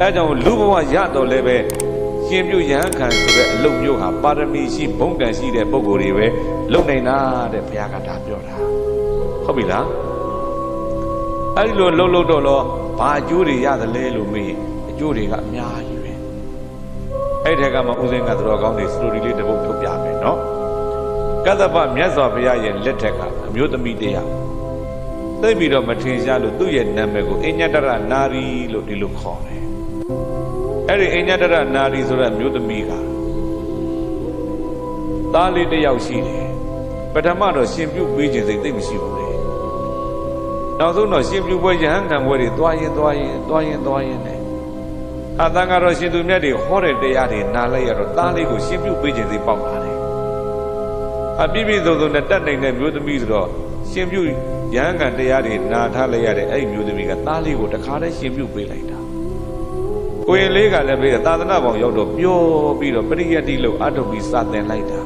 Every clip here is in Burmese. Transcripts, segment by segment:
အဲကြောင့်လူဘဝရတော့လည်းပဲရှင်ပြုရဟန်းခံဆိုတဲ့အလုပ်မျိုးဟာပါရမီရှိဘုံကံရှိတဲ့ပုဂ္ဂိုလ်တွေပဲလုပ်နိုင်တာတဲ့ဘုရားကဒါပြောတာဟုတ်ပြီလားအဲဒီလိုလှုပ်တော့လို့ဘာအကျိုးတွေရတယ်လဲလို့မေးအကျိုးတွေကအများကြီးပဲအဲ့ဒီကမှဦးစင်းကသူတော်ကောင်းတွေစတိုရီလေးတစ်ပုဒ်ထုတ်ပြမယ်နော်ကတ္တပမြတ်စွာဘုရားရဲ့လက်ထက်ကအမျိုးသမီးတရားသိပြီးတော့မထင်ရှားလို့သူ့ရဲ့နာမည်ကိုအညတရနာရီလို့ဒီလိုခေါ်တယ်အဲ့ဒီအညတရနာရီဆိုတဲ့အမျိုးသမီးကသားလေးတစ်ယောက်ရှိတယ်ပထမတော့ရှင်ပြုပေးခြင်းစိတ်သိမရှိဘူးလေနောက်ဆုံးတော့ရှင်ပြုပွဲရဟန်းခံပွဲတွေသွားရင်နဲ့အတန်ကတော့ရှင်သူမြတ်တွေဟောတဲ့တရားတွေနားလိုက်ရတော့သားလေးကိုရှင်ပြုပေးခြင်းစိတ်ပေါက်လာတယ်အပြည့်ပြည့်စုံစုံနဲ့တတ်နိုင်တဲ့မျိုးသမီးဆိုတော့ရှင်ပြုရဟန်းခံတရားတွေနာထားလိုက်ရတဲ့အဲ့ဒီမျိုးသမီးကသားလေးကိုတခါတည်းရှင်ပြုပေးလိုက်တာကိုရင်လေးကလည်းပြီးတော့သာသနာပေါင်းရောက်တော့ပျော်ပြီးတော့ပရိယတ္တိလို့အထုတ်ပြီးစာသင်လိုက်တာ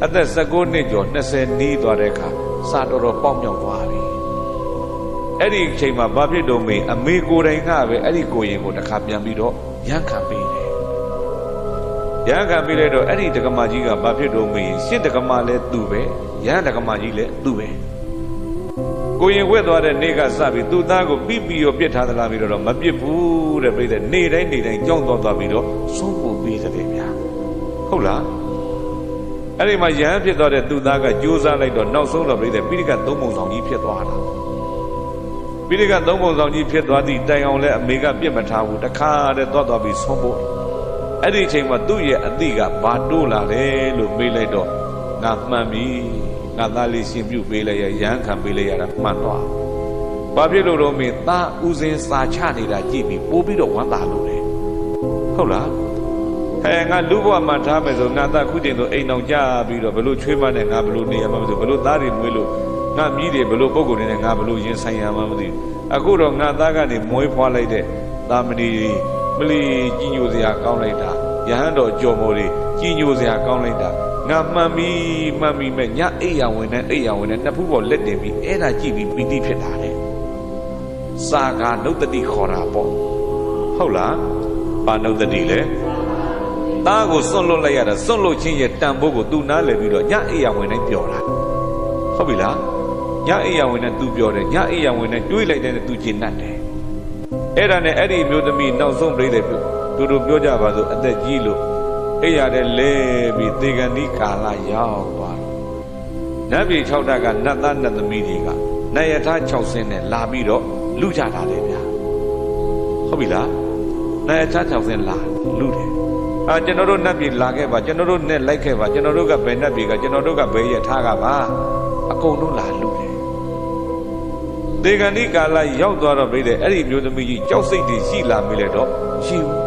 အသက်19နှစ်ကျော်20နီးသွားတဲ့အခါစာတော်ပေါက်မြောက်သွားပြီအဲ့ဒီအချိန်မှာဘာဖြစ်တော့မေအမေကိုယ်တိုင်ကပဲအဲ့ဒီကိုရင်ကိုတခါပြန်ပြီးတော့ရဟန်းခံပေးတယ်ရဟန်းခံပေးလိုက်တော့အဲ့ဒီတက္ကမကြီးကဘာဖြစ်တော့မေရှင်းတက္ကမလည်းသူပဲရဟန်းတက္ကမကြီးလည်းသူပဲကိုရင်ဝက်သွားတဲ့နေ့ကစပြီးသူ့သားကိုပြီးရောပြစ်ထားသလားပြီးတော့မပြစ်ဘူးတဲ့ပြိတဲ့နေ့တိုင်းကြောင်းသွားပြီးတော့ဆုံးဖို့ပေးတယ်ဗျာဟုတ်လားအဲ့ဒီမှာရဟန်းဖြစ်သွားတဲ့သူ့သားကကြိုးစားလိုက်တော့နောက်ဆုံးတော့ပြိတဲ့ပိဋကသုံးပုံဆောင်ကြီးဖြစ်သွားတာပိဋကသုံးပုံဆောင်ကြီးဖြစ်သွားသည့်တိုင်အောင်လဲအမေကပြစ်မထားဘူးတခါတည်းသွားပြီးဆုံးဖို့အဲ့ဒီအချိန်မှာသူ့ရဲ့အတိကဘာတိုးလာလဲလို့မေးလိုက်တော့ငါမှန်ပြီငါသားလေးရှင်ပြုပေးလိုက်ရရဟန်းခံပေးလိုက်ရတာမှန်သွားဘာဖြစ်လို့တော့မင်းသားဥစဉ်စာချနေတာကြည့်ပြီးပိုးပြီးတော့ဝမ်းသာလို့လေဟုတ်လားငါလူဘဝမှာထားမယ်ဆိုငါသားခုချိန်ဆိုအိမ်အောင်ကြပြီးတော့ဘလို့ချွေးမနဲ့ငါဘလို့နေရမှာမသိဘလို့သားတွေမွေးလို့ငါမြည်တွေဘလို့ပုံကိုယ်တွေနဲ့ငါဘလို့ရင်ဆိုင်ရမှာမသိအခုတော့ငါသားကနေမွေးဖွားလိုက်တဲ့သာမဏေမလီကြီးညိုစရာကောင်းလိုက်တာယဟန်တော်ကြော်မော်တွေကြီးညိုစရာကောင်းလိုက်တာငါမှန်ပြီမဲ့ညအိယာဝင်နဲ့နှစ်ဖူးပေါ်လက်တင်ပြီးအဲ့ဒါကြည့်ပြီးပီတိဖြစ်တာလေစာကနုတ္တိခေါ်တာပေါ့ဟုတ်လားဘာနုတ္တိလဲသားကိုစွန့်လွတ်လိုက်ရတာစွန့်လွတ်ခြင်းရဲ့တန်ဖိုးကိုသူနားလည်ပြီးတော့ညအိယာဝင်နဲ့ပြောတာဟုတ်ပြီလားညအိယာဝင်နဲ့သူပြောတယ်ညအိယာဝင်နဲ့တွေးလိုက်တဲ့သူကျင်တတ်တယ်အဲ့ဒါနဲ့အဲ့ဒီမျိုးသမီးနောက်ဆုံးပြိတဲ့သူတို့ပြောကြပါစို့အသက်ကြီးလို့အိယာတဲ့လဲပြီးသေကံဒီကာလရောက်သွားနတ်ပြည်6ဓာတ်ကနတ်သားနတ်သမီးတွေကနတ်ယထာ6ဆင်းနဲ့လာပြီးတော့လူကြတာလေဗျာဟုတ်ပြီလားနတ်ယထာ6ဆင်းလာလူတယ်ကျွန်တော်တို့နတ်ပြည်လာခဲ့ပါကျွန်တော်တို့နဲ့လိုက်ခဲ့ပါကျွန်တော်တို့ကဘယ်နတ်ပြည်ကကျွန်တော်တို့ကဘယ်ယထာကပါအကုန်လုံးလာလူတယ်သေကံဒီကာလရောက်သွားတော့ပြိတဲ့အဲ့ဒီမျိုးသမီးကြီးကြောက်စိတ်တွေရှိလာမိလေတော့ရှိဘူး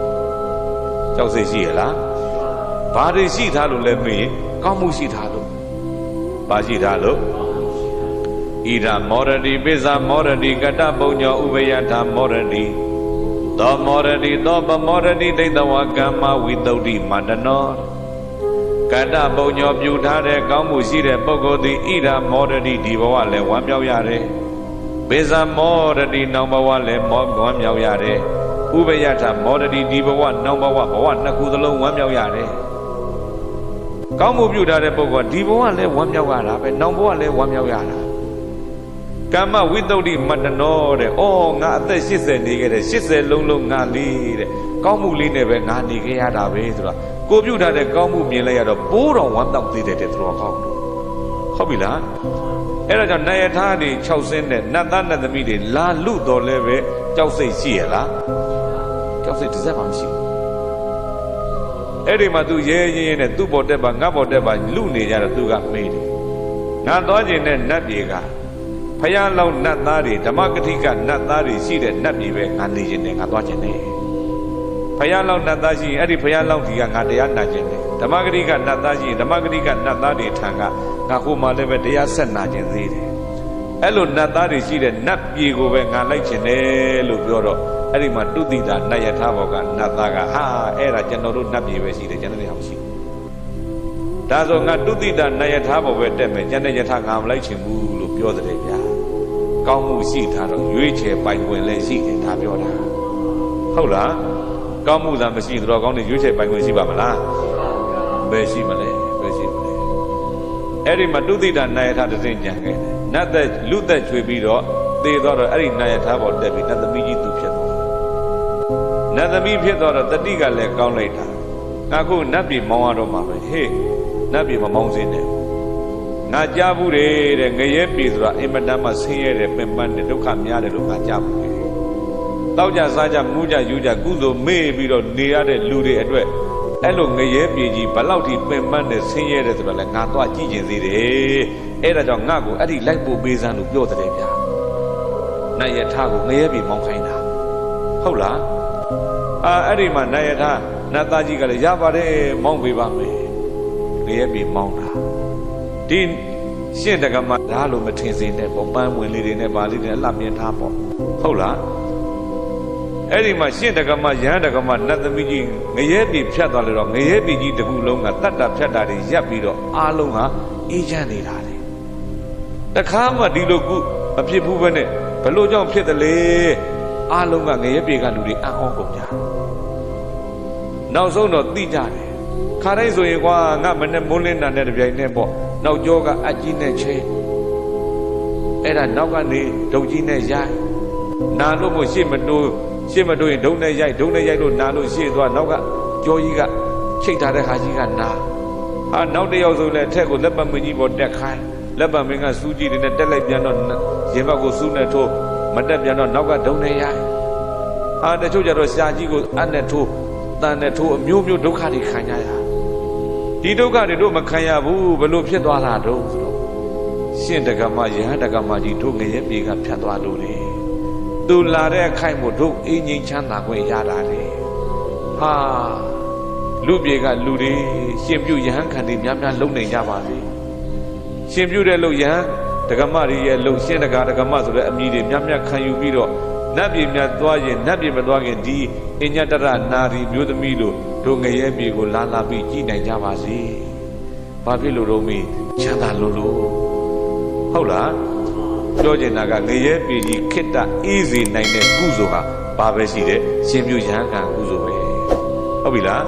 ကြောက်စိတ်ရှိရလားဘာတွေရှိထားလို့လဲမေးကောင်းမှုရှိထားလို့ဘာရှိထားလို့ဣဒမောရတိပိဇာမောရတိကတ္တပုညောဥပယထာမောရတိသောမောရတိသောပမောရတိဒိဋ္ဌဝကမ္မဝိတုဒ္ဓိမန္တနောကတ္တပုညောပြုထားတဲ့ကောင်းမှုရှိတဲ့ပုဂ္ဂိုလ်သည်ဣဒမောရတိဒီဘဝလည်းဝမ်းမြောက်ရတယ်ပိဇာမောရတိနောင်ဘဝလည်းဝမ်းမြောက်ရတယ်ဥပယထာမောရတိဒီဘဝနောင်ဘဝနှစ်ခုသလုံးဝမ်းမြောက်ရတယ်ကောင်းမှုပြုထားတဲ့ပုဂ္ဂိုလ်ဒီဘဝလည်းဝမ်းမြောက်ရတာပဲနောင်ဘဝလည်းဝမ်းမြောက်ရတာကမ္မဝိတုဒ္ဓိမတ္တနောတဲ့ဩငါအသက်80နေခဲ့တဲ့80လုံးငါလေးတဲ့ကောင်းမှုလေးနဲ့ပဲငါနေခဲ့ရတာပဲဆိုတာကိုပြုထားတဲ့ကောင်းမှုမြင်လိုက်ရတော့ပိုးတော်ဝမ်းတောက်သေးတယ်တဲ့သူတော်ကောင်းတို့ဟုတ်ပြီလားအဲ့ဒါကြောင့်နယထာတွေ6ဆင်းနဲ့နတ်သားနတ်သမီးတွေလာလူတော်လဲပဲကြောက်စိတ်ရှိရလားကြောက်စိတ်တစ်စက်မှမရှိဘူးအဲ့ဒီမှာသူရဲရဲနဲ့သူ့ပေါ်တက်ပါငါ့ပေါ်တက်ပါလူနေကြတော့သူကမေးတယ်ငါသွားခြင်းနဲ့နတ်ပြေကဖယားလောင်းနတ်သားတွေဓမ္မကတိကနတ်သားတွေရှိတဲ့နတ်ပြေပဲငါနေခြင်းနဲ့ငါသွားခြင်းနဲ့ဖယားလောင်းနတ်သားရှိရင်အဲ့ဒီဖယားလောင်းဒီကငါတရားနာခြင်းနဲ့ဓမ္မကတိကနတ်သားရှိရင်ဓမ္မကတိကနတ်သားတွေထံကငါကိုမှလည်းပဲတရားဆက်နာခြင်းသေးတယ်အဲ့လိုနတ်သားတွေရှိတဲ့နတ်ပြေကိုပဲငါလိုက်ခြင်းနဲ့လို့ပြောတော့အဲ့ဒီမှာတုတိတာနတ်ယထာဘောကနတ်သားကဟာအဲ့ဒါကျွန်တော်တို့နတ်ပြည်ပဲရှိတယ်ကျွန်တော်တို့မရှိဘူးဒါဆိုငါတုတိတာနတ်ယထာဘောပဲတက်မယ်ကျွန်တဲ့ယထာငါမလိုက်ချင်ဘူးလို့ပြောတယ်ဗျာကောင်းမှုရှိတာတော့ရွေးချယ်ပိုင်ခွင့်လည်းရှိတယ်ဒါပြောတာဟုတ်လား ကောင်းမှုသာမရှိသူတော်ကောင်းတွေရွေးချယ်ပိုင်ခွင့်ရှိပါမလားဘယ်ရှိမလဲဘယ်ရှိမလဲအဲ့ဒီမှာတုသိတာနာယထတစ်စင်းကြံခဲ့တယ်နတ်သက်လူသက်ချွေပြီးတော့သေတော့အဲ့ဒီနာယထပေါ်တက်ပြီးနတ်သမီးကြီးသူဖြစ်သွားနတ်သမီးဖြစ်တော့တတိကလည်းကောင်းလိုက်တာအခုနတ်ပြည်မောင်းရတော့မှာပဲဟေးနတ်ပြည်မမောင်းစင်းနဲ့ငါကြားဘူးတဲ့ငရဲပြည်ဆိုတာအင်မတန်မှဆင်းရဲတယ်ပင်ပန်းတယ်ဒုက္ခများတယ်လို့ငါကြားဘူးတယ်တောက်ကြစားကြမူးကြယူကြကုသိုလ်မေ့ပြီးတော့နေရတဲ့လူတွေအတွက်အဲ့လိုငရဲပြည်ကြီးဘလောက်ထိပင်ပန်းတယ်ဆင်းရဲတယ်ဆိုတော့လည်းငါတော့ကြည့်ကျင်သေးတယ်အဲ့ဒါကြောင့်ငါ့ကိုအဲ့ဒီလိုက်ပို့ပေးစမ်းလို့ပြောတယ်ဗျာနတ်ယထာကိုငရဲပြည်မောင်းခိုင်းတာဟုတ်လားအဲ့ဒီမှာနတ်ယထာနတ်သားကြီးကလည်းရပါတယ်မောင်းပေးပါမယ်ငရဲပြည်မောင်းတာဒီရှင့်တက္ကမဓာလို့မထင်စေနဲ့ပေါ့ပန်းဝင်လေးတွေနဲ့ဗာလေးတွေအလှမြင်ထားပေါ့ဟုတ်လားအဲ့ဒီမှာရှင့်တက္ကမရဟန်းတက္ကမနတ်သမီးကြီးငရဲပြည်ဖြတ်သွားလို့တော့ငရဲပြည်ကြီးတခုလုံးကတတ်တာဖြတ်တာတွေရပ်ပြီးတော့အားလုံးဟာအေးချမ်းနေတာလေတခါမှဒီလိုကုမဖြစ်ဘူးပဲနဲ့ဘလို့ကြောင့်ဖြစ်တယ်လေအားလုံးကငရဲပြည်ကလူတွေအံ့ဩကုန်ကြနောက်ဆုံးတော့သိကြတယ်ခါတိုင်းဆိုရင်ကွာငါမနဲ့မိုးလင်းတာနဲ့တပြိုင်နဲ့ပေါ့နောက်ကျောကအကြီးနဲ့ချင်းအဲ့ဒါနောက်ကနေဒုံကြီးနဲ့ရိုက်နာလို့မို့ရှေ့မတိုးရင်ဒုံနဲ့ရိုက်လို့နာလို့ရှေ့သွားနောက်ကကျောကြီးကချိတ်ထားတဲ့ခါကြီးကနာနောက်တစ်ယောက်ဆိုလည်းအထက်ကိုလက်ပတ်မင်းကြီးပေါ်တက်ခိုင်းလက်ပတ်မင်းကစူးကြီးတွေနဲ့တက်လိုက်ပြန်တော့ရင်ဘတ်ကိုစူးနဲ့ထိုးမတက်ပြန်တော့နောက်ကဒုံနဲ့ရိုက်တချို့ကြတော့ရှာကြီးကိုအနဲ့ထိုးတန်နဲ့ထိုးအမျိုးမျိုးဒုက္ခတွေခံကြရဒီဒုက္ခတွေတို့မခံရဘူးဘလို့ဖြစ်သွားတာတော့ဆိုတော့ရှင့်တက္ကမယဟန်တက္ကမကြီးတို့ငရဲပြေကဖြတ်သွားလို့လေသူလာတဲ့အခိုက်မို့တို့အင်းငိမ့်ချမ်းသာခွင့်ရတာလေဟာလူပြေကလူတွေရှင်ပြုယဟန်ခံတွေများများလုံနေကြပါစေရှင်ပြုတဲ့လို့ယဟန်တက္ကမတွေရဲ့လုံရှင့်တက္ကမဆိုတဲ့အမည်တွေများများခံယူပြီးတော့နတ်ပြည်များသွားရင်နတ်ပြည်မသွားခင်ဒီအညတရနာရီမျိုးသမီးတို့တို့ငရဲပြည်ကိုလာပြီးကြည်နိုင်ကြပါစေ။ဘာဖြစ်လို့တော့မင်းချမ်းသာလို့ဟုတ်လားပြောချင်တာကငရဲပြည်ကြီးခိတ္တအေးစေနိုင်တဲ့ကုသိုလ်ဟာဘာပဲရှိတယ်ရှင်ပြုရဟန်းကံကုသိုလ်ပဲဟုတ်ပြီလား